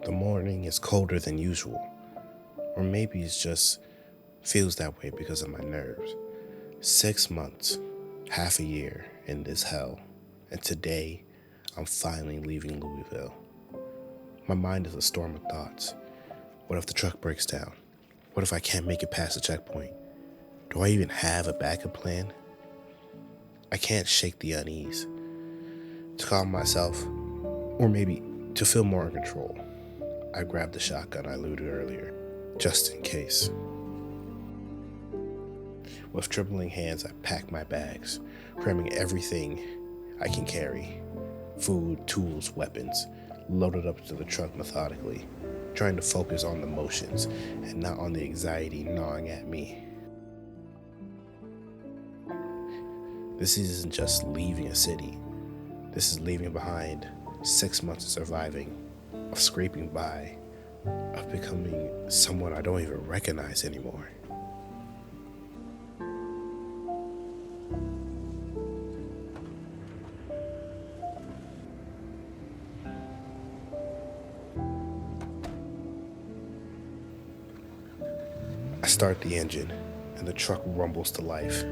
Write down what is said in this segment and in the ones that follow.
The morning is colder than usual, or maybe it just feels that way because of my nerves. 6 months, half a year in this hell, and today I'm finally leaving Louisville. My mind is a storm of thoughts. What if the truck breaks down? What if I can't make it past the checkpoint? Do I even have a backup plan? I can't shake the unease. To calm myself, or maybe to feel more in control, I grabbed the shotgun I looted earlier, just in case. With trembling hands, I pack my bags, cramming everything I can carry: food, tools, weapons, loaded up to the truck methodically, trying to focus on the motions and not on the anxiety gnawing at me. This isn't just leaving a city. This is leaving behind 6 months of surviving, of scraping by, of becoming someone I don't even recognize anymore. I start the engine, and the truck rumbles to life.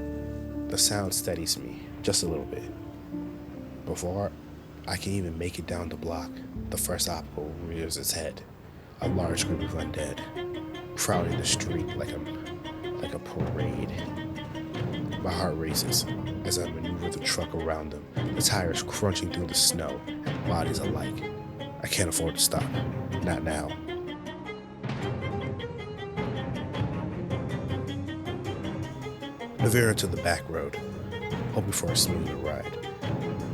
The sound steadies me just a little bit. Before I can even make it down the block, the first obstacle rears its head. A large group of undead, crowding the street like a parade. My heart races as I maneuver the truck around them, the tires crunching through the snow and bodies alike. I can't afford to stop. Not now. I veer into the back road, hoping for a smoother ride.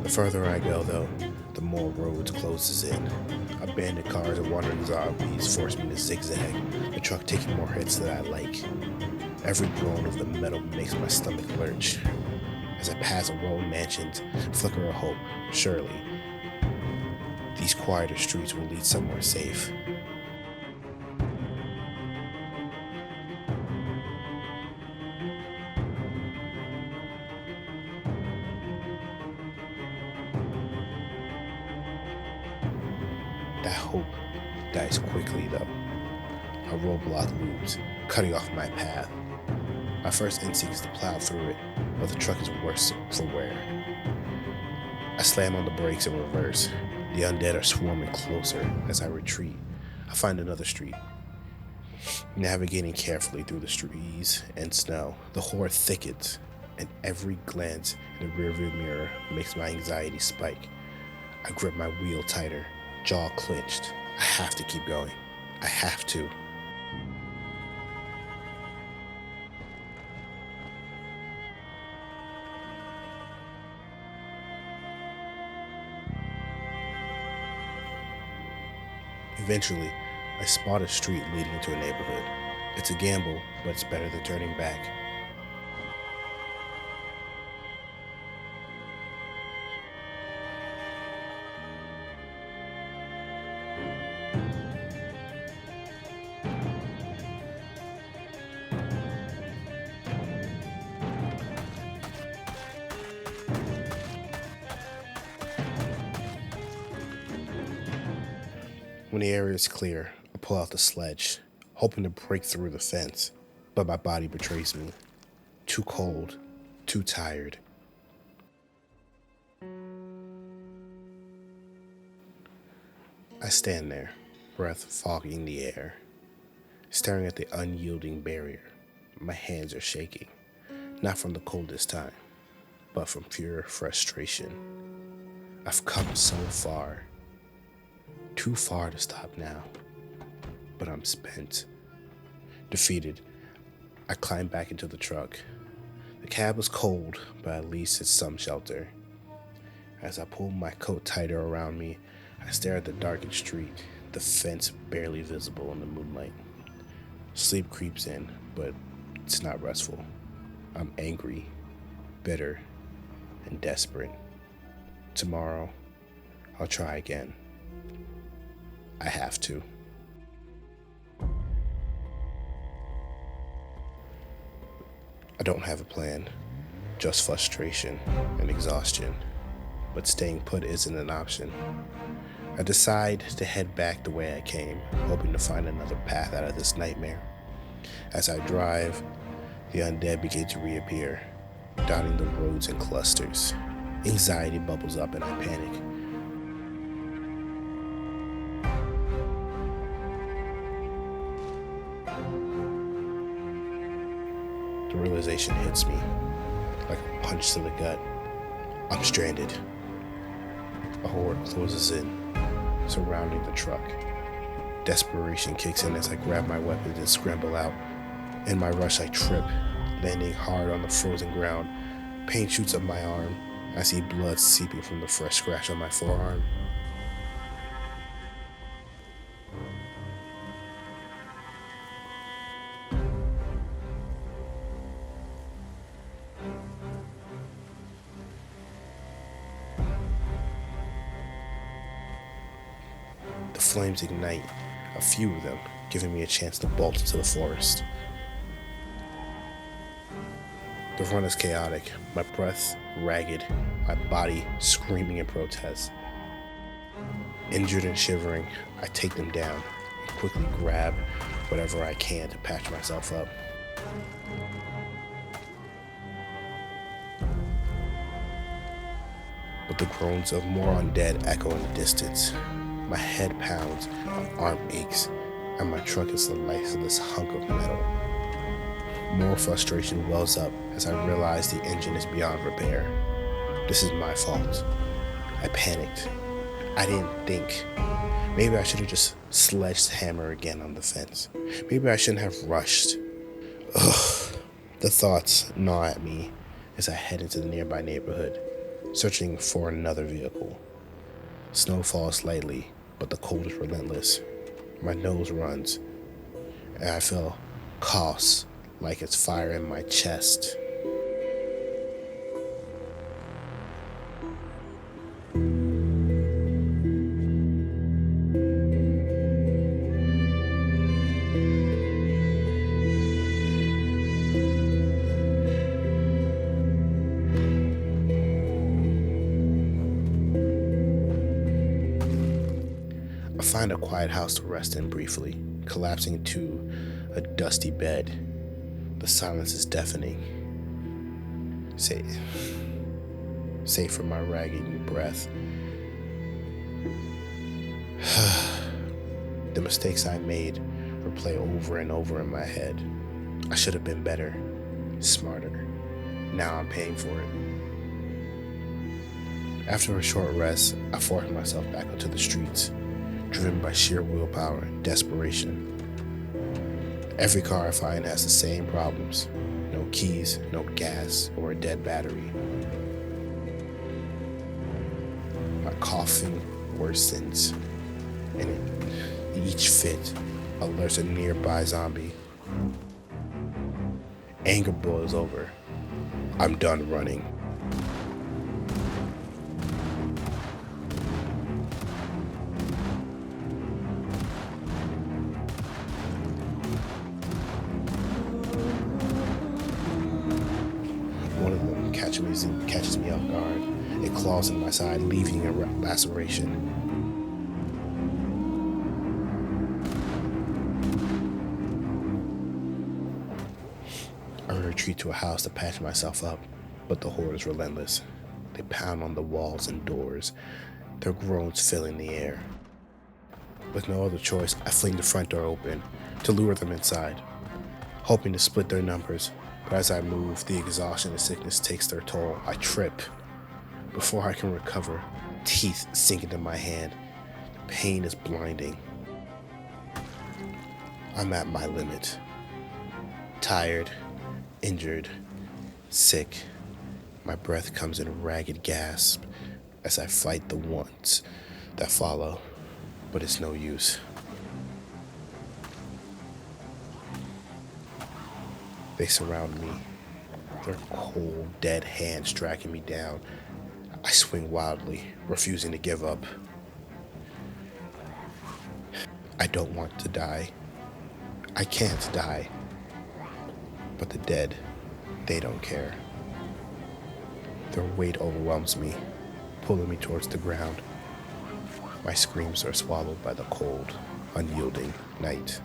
The further I go, though, the more roads closes in. Abandoned cars and wandering zombies force me to zigzag, the truck taking more hits than I like. Every groan of the metal makes my stomach lurch. As I pass a row of mansions, flicker of hope, surely these quieter streets will lead somewhere safe. That hope dies quickly, though. A roadblock looms, cutting off my path. My first instinct is to plow through it, but the truck is worse for wear. I slam on the brakes in reverse. The undead are swarming closer as I retreat. I find another street. Navigating carefully through the trees and snow, the horde thickens, and every glance in the rearview mirror makes my anxiety spike. I grip my wheel tighter, jaw clenched. I have to keep going. I have to. Eventually, I spot a street leading into a neighborhood. It's a gamble, but it's better than turning back. When the area is clear, I pull out the sledge, hoping to break through the fence, but my body betrays me. Too cold, too tired. I stand there, breath fogging the air, staring at the unyielding barrier. My hands are shaking, not from the cold this time, but from pure frustration. I've come so far, too far to stop now, but I'm spent. Defeated, I climb back into the truck. The cab was cold, but at least it's some shelter. As I pull my coat tighter around me, I stare at the darkened street, the fence barely visible in the moonlight. Sleep creeps in, but it's not restful. I'm angry, bitter, and desperate. Tomorrow, I'll try again. I have to. I don't have a plan, just frustration and exhaustion. But staying put isn't an option. I decide to head back the way I came, hoping to find another path out of this nightmare. As I drive, the undead begin to reappear, dotting the roads in clusters. Anxiety bubbles up and I panic. The realization hits me like a punch to the gut. I'm stranded. A horde closes in, surrounding the truck. Desperation kicks in as I grab my weapons and scramble out. In my rush, I trip, landing hard on the frozen ground. Pain shoots up my arm. I see blood seeping from the fresh scratch on my forearm. The flames ignite, a few of them, giving me a chance to bolt into the forest. The run is chaotic, my breath ragged, my body screaming in protest. Injured and shivering, I take them down and quickly grab whatever I can to patch myself up. But the groans of more undead echo in the distance. My head pounds, my arm aches, and my truck is the lifeless hunk of metal. More frustration wells up as I realize the engine is beyond repair. This is my fault. I panicked. I didn't think. Maybe I should have just sledgehammered again on the fence. Maybe I shouldn't have rushed. Ugh. The thoughts gnaw at me as I head into the nearby neighborhood, searching for another vehicle. Snow falls lightly, but the cold is relentless. My nose runs, and I feel coughs like it's fire in my chest. I find a quiet house to rest in briefly, collapsing into a dusty bed. The silence is deafening, save for my ragged breath. The mistakes I made replay over and over in my head. I should have been better, smarter. Now I'm paying for it. After a short rest, I force myself back onto the streets, driven by sheer willpower and desperation. Every car I find has the same problems. No keys, no gas, or a dead battery. My coughing worsens, and each fit alerts a nearby zombie. Anger boils over. I'm done running. One of them catches me off guard. It claws in my side, leaving a laceration. I retreat to a house to patch myself up, but the horde is relentless. They pound on the walls and doors, their groans filling the air. With no other choice, I fling the front door open to lure them inside, hoping to split their numbers. But as I move, the exhaustion and sickness takes their toll. I trip. Before I can recover, teeth sink into my hand. The pain is blinding. I'm at my limit. Tired, injured, sick. My breath comes in a ragged gasp as I fight the wants that follow, but it's no use. They surround me, their cold, dead hands dragging me down. I swing wildly, refusing to give up. I don't want to die. I can't die. But the dead, they don't care. Their weight overwhelms me, pulling me towards the ground. My screams are swallowed by the cold, unyielding night.